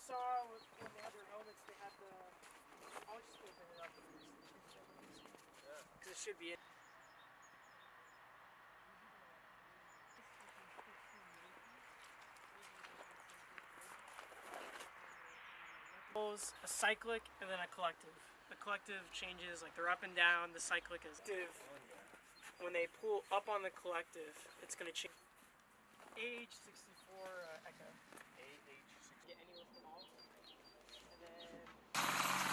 saw when they had their helmets, they had the... I'll just open it up. Because it should be in. A cyclic and then a collective. The collective changes, like they're up and down, the cyclic is active. When they pull up on the collective, it's going to change. AH-64 Echo. AH-64. Get anywhere from all. And then...